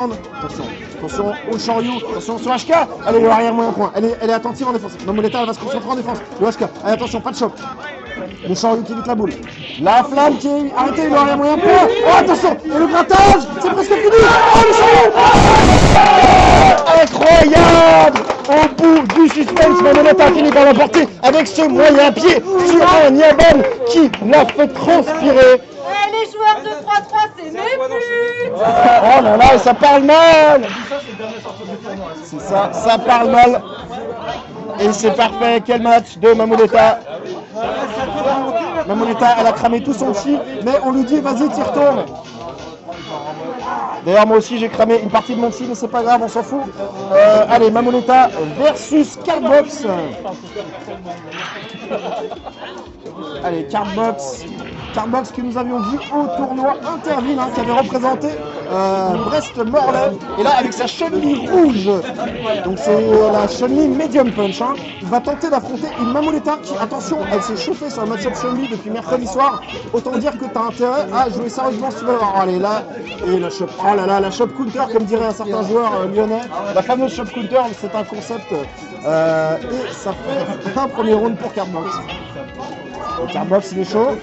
Attention, attention au Shoryu, attention sur HK, allez le arrière moyen point, elle est attentive en défense. Mamoleta elle va se concentrer en défense, le HK, allez attention, pas de choc. Le Shoryu qui évite la boule. La flamme qui est arrêtée, le arrière moyen point. Oh attention, et le grattage, c'est presque fini. Oh le Shoryu, incroyable. Au bout du suspense, Mamoleta finit par l'emporter avec ce moyen pied sur un Niabon qui l'a fait transpirer. Les joueurs de 3-3, c'est mes buts. Oh là là, ça parle mal. C'est ça, ça parle mal. Et c'est parfait, quel match de Mamoleta. Mamoleta, elle a cramé tout son chi, mais on lui dit vas-y, t'y retournes. D'ailleurs, moi aussi j'ai cramé une partie de mon chi, mais c'est pas grave, on s'en fout. Allez, Mamoleta versus Cardbox. Allez, Cardbox que nous avions vu au tournoi Interville, hein, qui avait représenté Brest-Morlaix. Et là, avec sa chenille rouge, donc c'est la chenille medium punch, hein, il va tenter d'affronter une Mamoleta qui, attention, elle s'est chauffée sur le match-up chenille depuis mercredi soir. Autant dire que tu as intérêt à jouer sérieusement si tu veux l'avoir. Allez, là, et la shop, oh là là, la shop counter, comme dirait un certain joueur lyonnais. La fameuse shop counter, c'est un concept, et ça fait un premier round pour Cardbox. Cardbox il est chaud,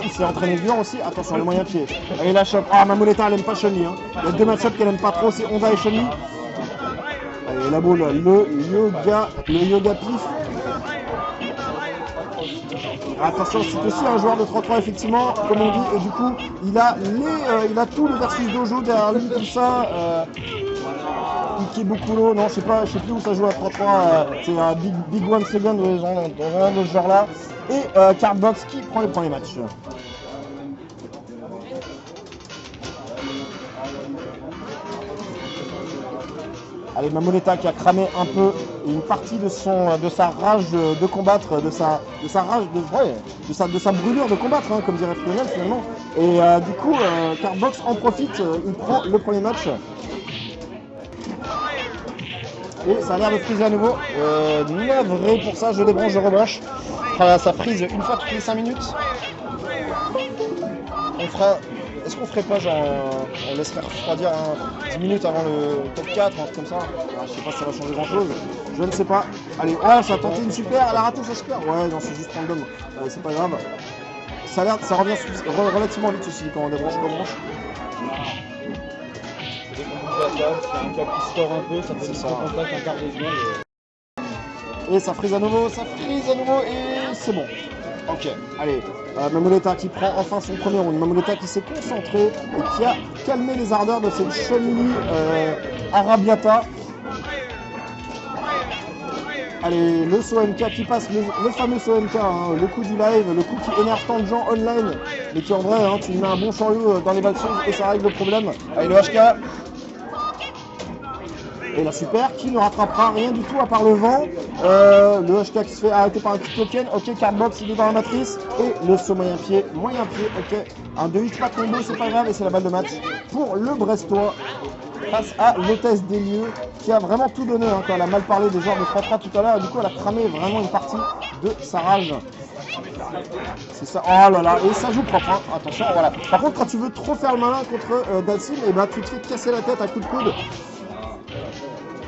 il s'est entraîné dur aussi, attention le moyen pied. Allez la chope, ah Mamoleta elle aime pas Chun-Li, hein. Il y a deux match-up qu'elle aime pas trop, c'est Honda et Chun-Li. Allez la boule, le yoga pif. Attention, c'est aussi un joueur de 3-3 effectivement, comme on dit, et du coup il a tout le versus dojo derrière lui, tout ça. Ikebukuro, non je sais plus où ça joue à 3-3, c'est un Big One Second dans ce genre là. Et Cardbox qui prend le premier match. Allez, Mamoleta qui a cramé un peu une partie de sa rage de combattre, de sa brûlure de combattre, hein, comme dirait Lionel finalement. Et du coup, Cardbox en profite, il prend le premier match. Et ça a l'air de friser à nouveau. Navré pour ça, je débranche, je rebranche. Voilà, ça frise une fois toutes les 5 minutes. Est-ce qu'on ferait pas genre, on laisserait refroidir 10 minutes avant le top 4, un truc comme ça. Je sais pas si ça va changer grand chose. Je ne sais pas. Allez, oh, ça a tenté une super, elle a raté sa super. Ouais, non, c'est juste random. C'est pas grave. Ça revient relativement vite aussi quand on débranche, rebranche. Dès qu'on bouge la table, c'est un câble qui sort un peu, ça fait du contact un quart de seconde. Et ça frise à nouveau, et c'est bon. Ok, allez, Mamoleta qui prend enfin son premier round. Mamoleta qui s'est concentré et qui a calmé les ardeurs de cette Chun-Li Arabiata. Allez, le SOMK qui passe, le fameux SOMK, hein, le coup du live, le coup qui énerve tant de gens online, mais qui en vrai, hein, tu lui mets un bon Shoryu dans les balles et ça règle le problème. Allez, le HK. Et la super qui ne rattrapera rien du tout à part le vent. Le HK qui se fait arrêter par un petit token. Ok, Cardbox il est dans la matrice. Et le saut moyen pied, ok. Un 2-8 pas combo, c'est pas grave. Et c'est la balle de match pour le Brestois face à l'hôtesse des lieux qui a vraiment tout donné, hein, quand elle a mal parlé des joueurs de 3-3 tout à l'heure. Et du coup, elle a cramé vraiment une partie de sa rage. C'est ça. Oh là là, et ça joue propre, hein. Attention, voilà. Par contre, quand tu veux trop faire le malin contre Dalsim, et ben tu te fais casser la tête à coups de coude.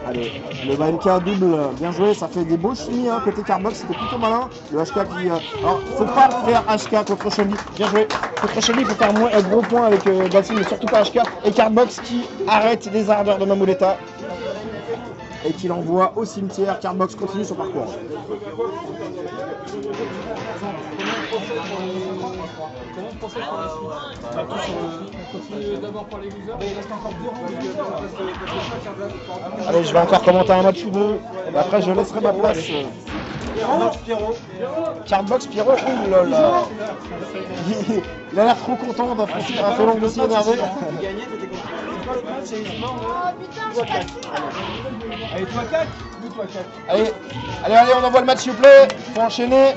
Allez, le BNK double, bien joué, ça fait des beaux chimies, hein, côté Cardbox, c'était plutôt malin. Le HK qui... alors, faut pas faire HK contre Chun-Li, bien joué. Contre Chun-Li, il faut faire un gros point avec Dalsim, mais surtout pas HK. Et Cardbox qui arrête les ardeurs de Mamoleta et qui l'envoie au cimetière. Cardbox continue son parcours. Comment on procède par la suite? On continue d'abord par les losers, il reste encore 2 rounds. Allez, je vais encore commenter un match ou deux. Et après, je laisserai ma place. Cardbox, Pierrot, ouh là là. Il a l'air trop content d'affronter un Felong aussi énervé. Allez, toi 4. Allez, on envoie le match s'il vous plaît. Faut enchaîner.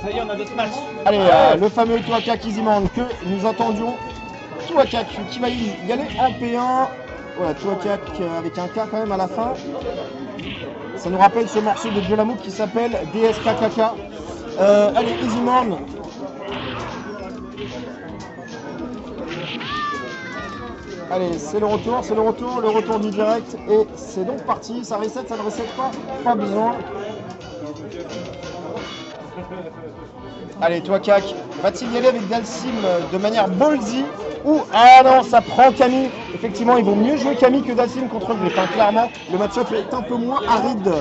Ça y est, on a d'autres matchs. Allez, le fameux Tuaka Kizimande que nous attendions. Tuaka qui va y aller en P1. Voilà, Tuaka avec un K quand même à la fin. Ça nous rappelle ce morceau de Jolamouk qui s'appelle DSKKK. Allez, Kizimande Allez, c'est le retour du direct et c'est donc parti. Ça reset pas, pas besoin. Allez, toi Cac, va-t-il y aller avec Dalsim de manière ballsy ou ah non, ça prend Camille. Effectivement, il vaut mieux jouer Camille que Dalsim contre Griff. Enfin, clairement, le match-up est un peu moins aride.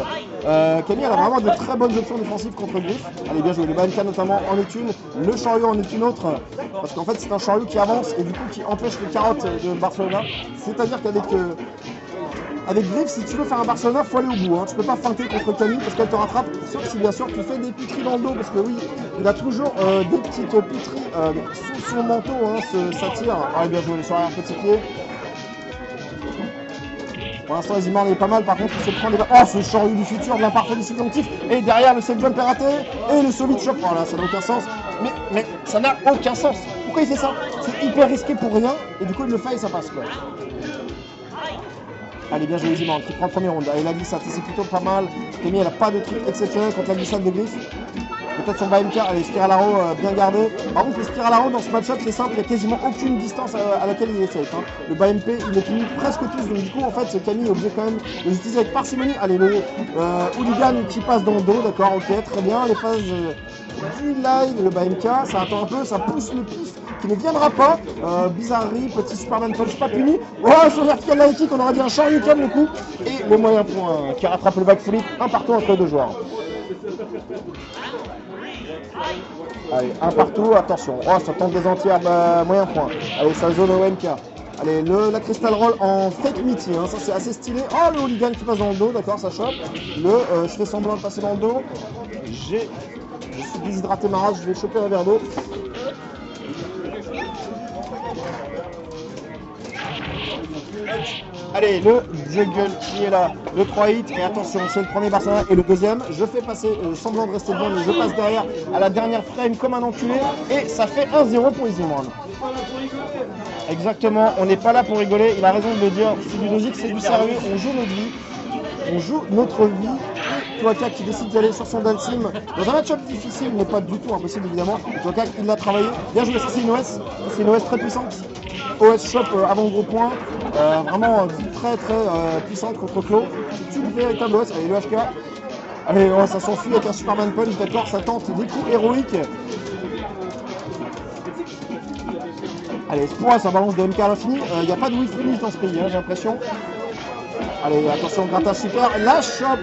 Camille, elle a vraiment de très bonnes options défensives contre Griff. Allez, bien joué. Le BMK notamment en est une, le chariot en est une autre. Parce qu'en fait, c'est un chariot qui avance et du coup qui empêche les carottes de Barcelona. C'est-à-dire qu'avec avec Griff, si tu veux faire un Barcelona, il faut aller au bout. Hein. Tu peux pas feinter contre Camille parce qu'elle te rattrape. Sauf si bien sûr tu fais des pitries dans le dos. Parce que oui, il a toujours des petites pitries sous son manteau. Hein, ça tire. Allez, bien joué sur un petit pied. Pour l'instant, Izimor est pas mal. Par contre, il se prend des balles. Oh, ce chariot du futur de l'imparfait du subjonctif. Et derrière, le set jump est raté. Et le solid chop. Voilà, ça n'a aucun sens. Mais ça n'a aucun sens. Pourquoi il fait ça? C'est hyper risqué pour rien. Et du coup, il le fait et ça passe quoi. Allez, bien joué Izimor qui prend le premier round. Allez, la glissade, c'est plutôt pas mal. Camille, elle n'a pas de truc exceptionnel contre la glissade de Griff. Peut-être son BMK, allez, Spiral Arrow bien gardé. Par contre, le Spiral Arrow dans ce match-up, c'est simple, il n'y a quasiment aucune distance à laquelle il est safe. Hein. Le BMP, il est fini presque tous. Donc, du coup, en fait, Camille est obligé quand même de l'utiliser avec parcimonie. Allez, le hooligan qui passe dans le dos, d'accord, ok, très bien. Les phases du live, le BMK, ça attend un peu, ça pousse le pif qui ne viendra pas. Bizarrerie, petit Superman punch pas puni. Oh, sur vertical high kick, on aurait dit un Shoryuken le coup. Et le moyen point qui rattrape le backflip, un partout entre deux joueurs. Allez, un partout, attention. Oh, ça tente des entières, moyen point. Allez, ça zone au MK. Allez, la Crystal Roll en fake meaty, hein, ça c'est assez stylé. Oh, le hooligan qui passe dans le dos, d'accord, ça chope. Je fais semblant de passer dans le dos. Je suis déshydraté ma race, je vais choper un verre d'eau. Allez, le juggle qui est là, le 3 hits, et attention, c'est le premier Barcelona et le deuxième. Je fais passer semblant de rester devant, mais je passe derrière à la dernière frame comme un enculé, et ça fait 1-0 pour Izimor. Exactement, on n'est pas là pour rigoler, il a raison de le dire, c'est du logique, c'est du sérieux, on joue notre vie. On joue notre vie. Tuakak qui décide d'aller sur son Dalsim dans un match-up difficile, mais pas du tout impossible évidemment. Tuakak, il l'a travaillé. Bien joué, ça c'est une OS. C'est une OS très puissante. OS Shop avant le gros point. Vraiment très puissante contre Klo. C'est une véritable OS. Allez, le HK. Allez, oh, ça s'enfuit avec un Superman Punch. D'accord, ça tente des coups héroïques. Allez, ce point, ça balance de MK à l'infini. Il n'y a pas de Wii finish dans ce pays, hein, j'ai l'impression. Allez, attention, Grata super, la chope,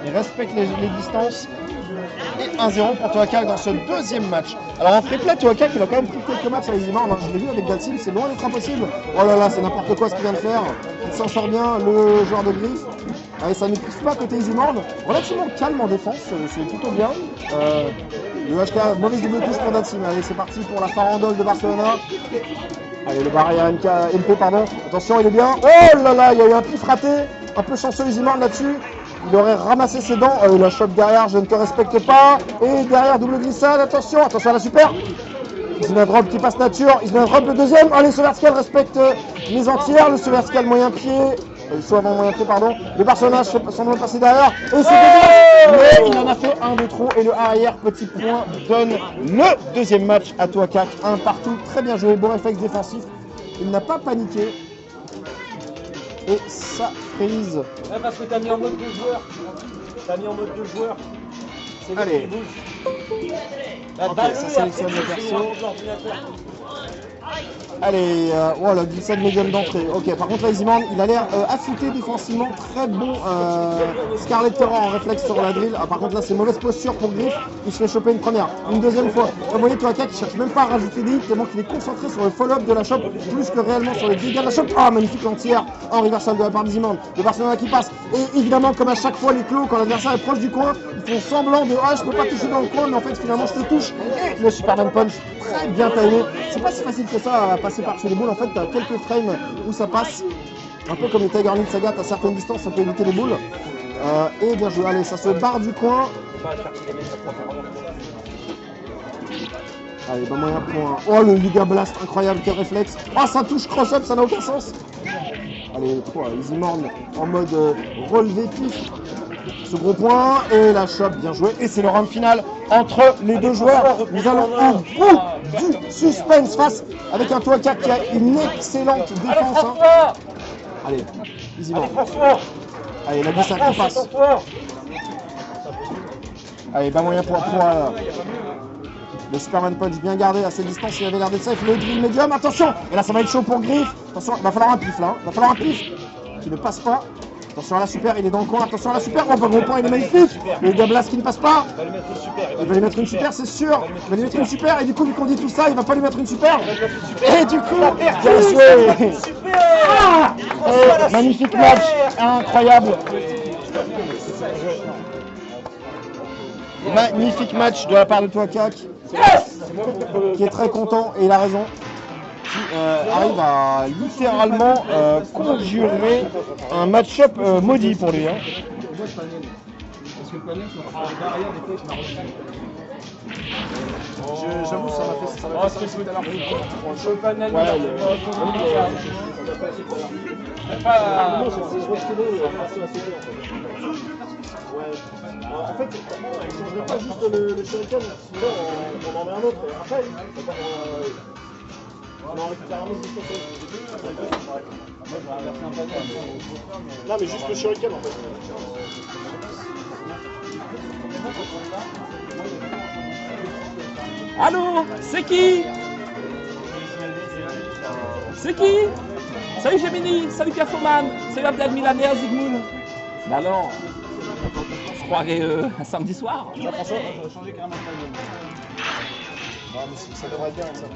il respecte les distances. Et 1-0 pour Tuakak dans ce deuxième match. Alors en free play, Tuakak, il a quand même pris quelques matchs à Izimor. Je l'ai vu avec Dalsim, c'est loin d'être impossible. Oh là là, c'est n'importe quoi ce qu'il vient de faire. Il s'en sort bien, le joueur de Griff. Allez, ça ne pousse pas côté Izimor. Relativement calme en défense, c'est plutôt bien. Le HK, mauvaise double touche pour Dalsim. Allez, c'est parti pour la farandole de Barcelona. Allez, le barrière MP, pardon. Attention, il est bien. Oh là là, il y a eu un pif raté. Un peu chanceux Izimor là-dessus. Il aurait ramassé ses dents. La chope derrière, je ne te respecte pas. Et derrière, double glissade. Attention à la super. Isna drop qui passe nature. Isna drop le deuxième. Allez, ce vertical respecte les entières. Le ce vertical moyen pied. Soit avant moyen pied, pardon. Le Barcelona semble passer derrière. Et c'est mais il en a fait un de trop. Et le arrière, petit point, donne le deuxième match à Tuakak. Un partout. Très bien joué. Bon réflexe défensif. Il n'a pas paniqué. Et ça freeze. Ouais, parce que t'as mis en mode de joueur. Allez. Ok, ça sélectionne le perso. Allez, oh la glissade médium d'entrée. Ok, par contre là Izimor, il a l'air affûté défensivement, très bon Scarlet Terror en réflexe sur la drill. Ah, par contre là c'est mauvaise posture pour Griff, il se fait choper une première, une deuxième fois. Vous voyez Tuakak qui cherche même pas à rajouter des hits tellement qu'il est concentré sur le follow-up de la chope plus que réellement sur les dégâts de la chope. Ah, magnifique entière en reversal de la part d'Izimor. Le Barcelona qui passe. Et évidemment comme à chaque fois les clos, quand l'adversaire est proche du coin, ils font semblant de ah je peux pas toucher dans le coin, mais en fait finalement je te touche. Et le Superman Punch très bien timé. C'est pas si facile que ça à passer par-dessus les boules. En fait, tu as quelques frames où ça passe. Un peu comme les Tiger Link Saga, à certaines distances, ça peut éviter les boules. Et bien joué. Allez, ça se barre du coin. Allez, bah moyen point. Oh, le Liga Blast, incroyable, quel réflexe. Oh, ça touche cross-up, ça n'a aucun sens. Allez, Izimor en mode relevé pif. Ce gros point et la chope, bien joué. Et c'est le round final. entre les deux joueurs. Nous allons au bout du suspense face avec un Toaka qui a une excellente défense. Hein. Allez, easyment. Allez, la glissade qui passe. Allez, pas moyen pour le Superman Punch bien gardé à cette distance, il avait l'air d'être safe. Le drill médium, attention. Et là, ça va être chaud pour Griff. Attention, il va falloir un pif là. Il va falloir un pif qui ne passe pas. Attention à la super, il est dans le coin. Attention à la super. Oh, pas gros point, il est magnifique. Le Gablas qui ne passe pas. Il va lui mettre une super, c'est sûr. Il va lui mettre une super. Et du coup, vu qu'on dit tout ça, il va pas lui mettre une super. Et du coup, bien joué. Et magnifique match. Incroyable. Magnifique match de la part de Toaka qui est très content et il a raison. Qui arrive à littéralement conjurer un match-up maudit pour lui. Hein. Parce que le panel, derrière, des fois, il se marre aussi. J'avoue, ça m'a fait ça. Oh, c'est ce que t'as l'air sur le panel. Ouais, en fait, on ne pas juste le shuriken, sinon on en met un autre. Après, on en récupère un autre. Non, mais juste le shuriken en fait. Allô, c'est qui? C'est qui? Salut Gemini, salut Piafoman, salut Abdel Milaner, Zygmunt. Bah alors, on se croirait un samedi soir. Là, François, on va changer carrément de panel. Non, mais ça devrait être bien ça.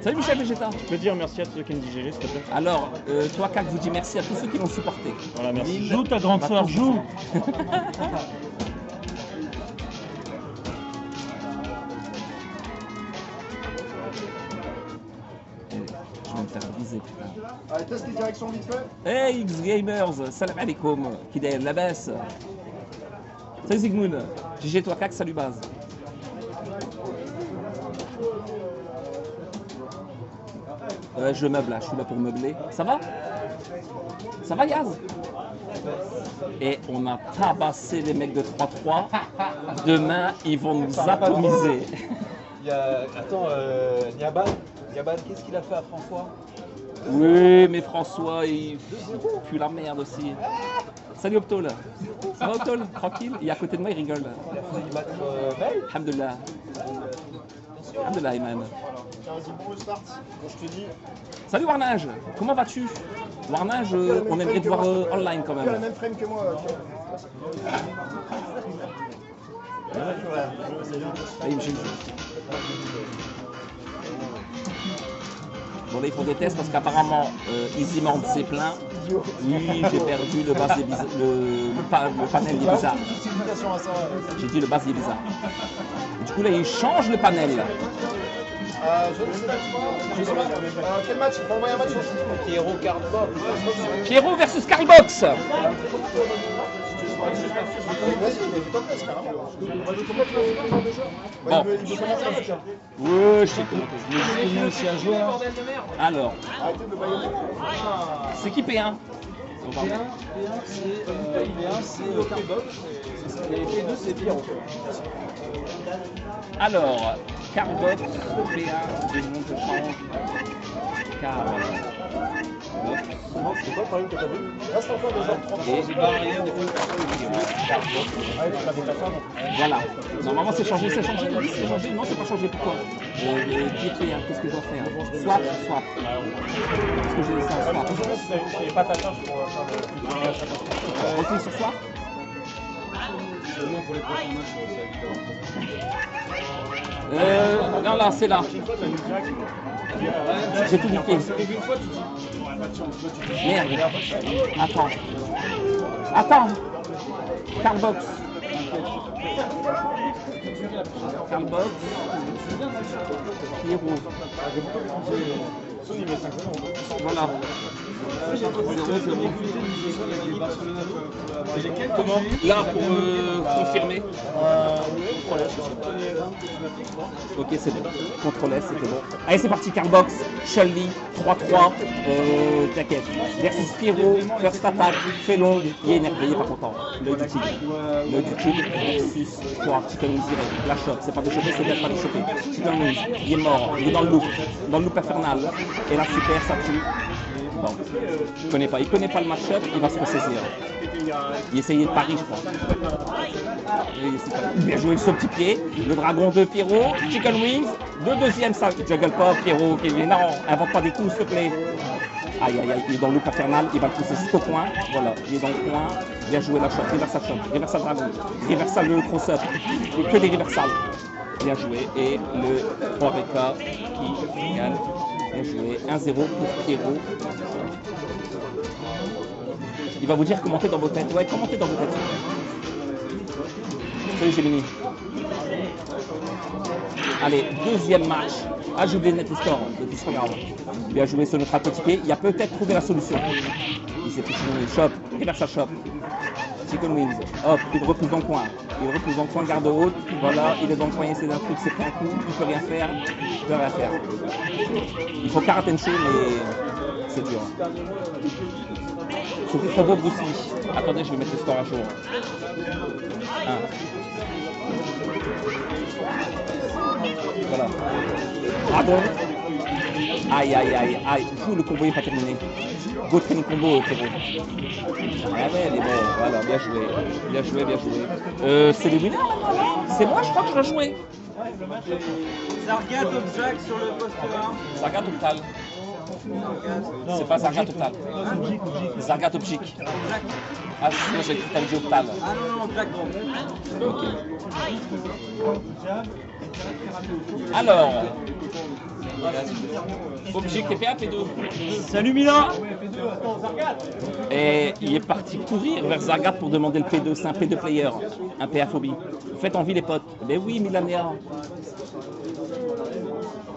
Salut Michel Végéta. Je peux dire merci à ceux qui me disent s'il te plaît. Alors, toi, Kak, vous dit merci à tous ceux qui l'ont supporté. Voilà, merci. Joue ta grande sœur, joue. Je vais me faire viser, putain. Allez, test les directions vite fait. Hey X-Gamers, salam alaikum, qui d'ailleurs la baisse. Salut Zygmunt, GG toi Kak, salut base. Je meuble là, je suis là pour meubler. Ça va? Ça va Yaz? Et on a tabassé les mecs de 3-3. Demain, ils vont nous atomiser. Il y a... Attends, Niaban, qu'est-ce qu'il a fait à François? Oui, mais François, il pue la merde aussi. Salut Optol. Ça va Optol? Tranquille? Il est à côté de moi, il rigole. Il a failli battre Bell. Alhamdulillah. Alhamdulillah, Iman. Bon start, bon, je te dis. Salut Warnage, comment vas-tu? Warnage, on aimerait te voir online quand Tu as la même. même frame que moi. Allez, Michel. Bon là ils font des tests parce qu'apparemment Easymand s'est plaint. Oui, j'ai perdu le base des le panel des bizarres. Justification à ça. J'ai dit le base des bizarres. Du coup là ils changent le panel. Je ne sais pas. Quel match? Il faut envoyer un match sur Pierrot Cardbox. Pierrot versus Caribox. Vas-y, mais t'en places carrément. On va complètement le jeu. Bon. Il veut commencer un match. Ouais, je sais comment je voulais aussi un joueur. Alors, Arrêtez de baïonner. c'est qui P1? P1, c'est Cardbox. Et P2, c'est Pierrot. Alors, Cardbox, P1, 2 secondes, je change. Cardbox. C'est quoi le problème que t'as vu? Reste encore 2h30. Et voilà. Normalement c'est changé, c'est changé. Oui, c'est changé. Non, c'est pas changé. Pourquoi? Qui est P1? Qu'est-ce que je dois faire? Swap. Qu'est-ce que j'ai ça? Swap. J'ai pas ta tâche pour Je recule sur swap. Au moins pour les prochains matchs, c'est évident. Non, là, c'est là. J'ai tout niqué. Une fois, tu dis. Merde. Attends. Cardbox. Pierrot. Son il met 5 Voilà. 0-0. Comment? Là, pour confirmer. Ok, c'est bon. Contrôle S, c'était bon. Allez, c'est parti. Carbox, Shelly, 3-3. T'inquiète. Versus Pyro, First Attack, fait longue. Il est énervé, il est pas content. L'œil du tigre. L'œil du tigre versus 3. Chicken Wings direct. La chope, c'est pas de choper, c'est bien pas de choper. Chicken Wings, il est mort. Il est dans le loop infernal. Et là, super, ça tue. Bon, il connaît pas le match-up, il va se ressaisir. Il essayait de pari, je crois. Bien joué sur le petit pied. Le dragon de Pierrot, Chicken Wings. Le deuxième, ça juggle pas, Pierrot. Non, invente pas des coups, s'il te plaît. Aïe, aïe, aïe, il est dans le loop infernal, il va le pousser jusqu'au coin. Voilà, il est dans le coin. Bien joué la shot, reversal dragon, reversal le cross-up. Et que des reversals. Bien joué. Et le 3 VK qui gagne. Bien joué. 1-0 pour Pierrot. Il va vous dire commentez dans vos têtes. Ouais, commentez dans vos têtes. Salut Gémini. Allez, deuxième match. Ah, j'ai oublié de mettre le score. C'est pas grave. Bien joué sur notre coéquipier. Il a peut-être trouvé la solution. Il s'est fait le shop. Reversal shop. Chicken Wings. Hop, il repousse dans le coin. Il repousse dans le coin, garde haute. Voilà, il est dans le coin, il essaie d'un truc, c'est pris un coup. Il peut rien faire. Il peut rien faire. Il faut karaté chaud, mais c'est dur. C'était trop beau, Bruce Lee. Attendez, je vais mettre le score à jour. 1. Voilà. Dragon. Aïe, aïe, aïe, aïe. Tout le combo n'est pas terminé. Go training combo, Pierrot. Ah ouais, elle est belle. Voilà, bien joué. Bien joué, bien joué. C'est les winners maintenant, là? C'est moi, je crois que je dois jouer. Zargat Objac sur le poste 1. Zargat Optal. C'est pas Zargat Optal. Zargat Objic. Ah, moi j'ai cru que t'avais dit Optal. Ah non, non, Objac. Ok. Alors, Objic TPA P2. Salut Milan. Et il est parti courir vers Zargat pour demander le P2. C'est un P2 player, un PA phobie. Faites envie les potes. Mais oui, Milanéa.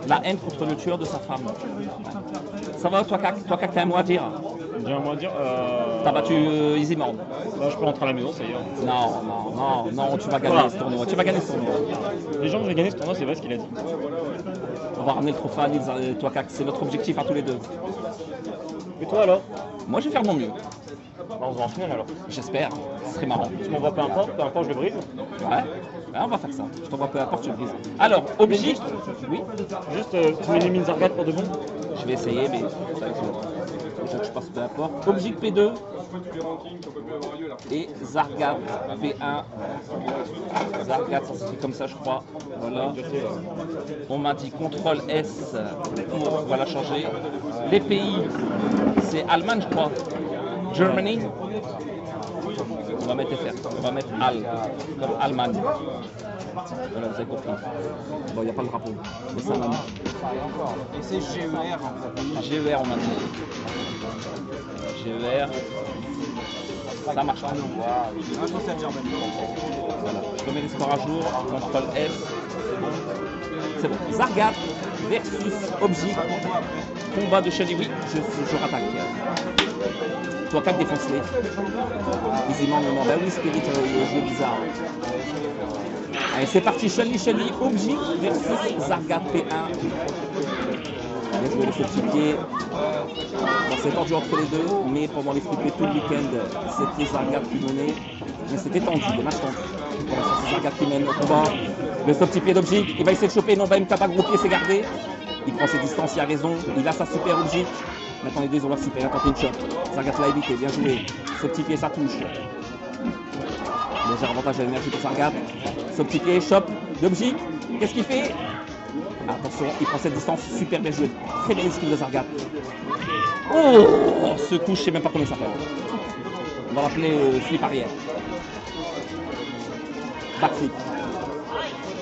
La haine contre le tueur de sa femme. Ça va, toi, Cac, t'as un mot à dire? J'ai un mot à dire. T'as battu Easy Mord. Bah, je peux rentrer à la maison, ça y est. Non, tu vas gagner ce tournoi. Tu vas gagner ce tournoi. Les gens vont gagner ce tournoi, c'est vrai ce qu'il a dit. On va ramener le trophée à Nils, toi, Cac. C'est notre objectif à tous les deux. Et toi alors? Moi, je vais faire mon mieux. Bah, on se voit en finale alors. J'espère. Ce serait marrant. Tu m'envoies peu importe, je le brise. Ouais, on va faire ça. Je t'envoie peu importe, tu le brises. Alors, Objic. Oui, Juste, tu m'élimines Zargat pour de bon? je vais essayer, mais ça, il faut que je passe peu importe. Objic P2. Et Zargat P1. Zargat, ça s'écrit comme ça, je crois. Voilà. On m'a dit CTRL S pour voilà, changer. Les pays, c'est Allemagne, je crois. Germany. On va mettre FR. On va mettre Al, comme Allemagne. Voilà, vous avez compris. Bon, il n'y a pas le drapeau. Mais ça m'a mis. Et c'est GER en fait. GER, on m'a dit. GER. Ça marche pas. Voilà. Je remets les scores à jour. CTRL S. C'est bon. Zargat versus Objic. Combat de Shelly. Oui, je rattaque. Toi, Cac, défonce-les. Aisément, non, ben oui, Spirit, jeu bizarre. Allez, c'est parti, Shelly, Objic versus Zargat P1. Bien joué le petit pied. Bon, c'est tendu entre les deux, mais pendant les free play tout le week-end, c'était Zargat qui menait. Mais c'était tendu, le match tendu. Voilà, c'est Zargat qui mène au combat. Le petit pied d'Objic, il va essayer de choper, non, même pas gros pied, c'est gardé. Il prend ses distances, il a raison, il a sa super Objic. Maintenant les deux ont leur super, il a tenté une shot. Zargat l'a évité, bien joué. Ce petit pied, ça touche. Léger avantage à l'énergie pour Zargat. Ce petit pied, chop d'Objic. Qu'est-ce qu'il fait? Attention, il prend cette distance, super bien joué. Très belle esquive de Zargat. Oh, ce coup, je sais même pas comment il s'appelle. On va l'appeler flip arrière. Backflip.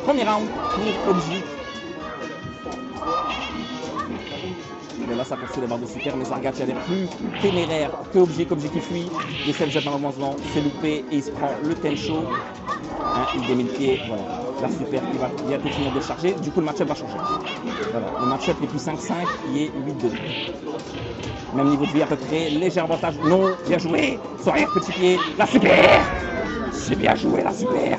Premier round pour Objic. Mais là, ça poursuit les barres de super, mais Zargat, il a l'air plus téméraire que Objic qui fuit. Les self-jets malheureusement, c'est loupé et il se prend le tencho. Il démet le pied, voilà. Là, super, il va bientôt finir de charger. Du coup, le match-up va changer. Voilà. Le match-up n'est plus 5-5, il est 8-2. Même niveau de vie à peu près, léger avantage. Non, bien joué. Sourire, petit pied. La super. C'est bien joué, la super.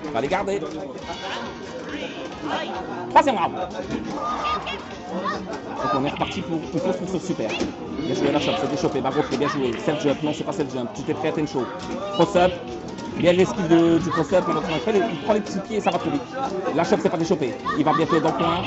On va les garder. Troisième round. Donc on est reparti pour une course pour ce super. Bien joué la shot, c'est déchopé, back rope, bien joué. Self jump, non c'est pas self jump, tu t'es prêt à ten show. Cross up, bien l'esquive du cross up, il prend les petits pieds et ça va trop vite. La shot c'est pas déchopé, il va bientôt être dans le coin.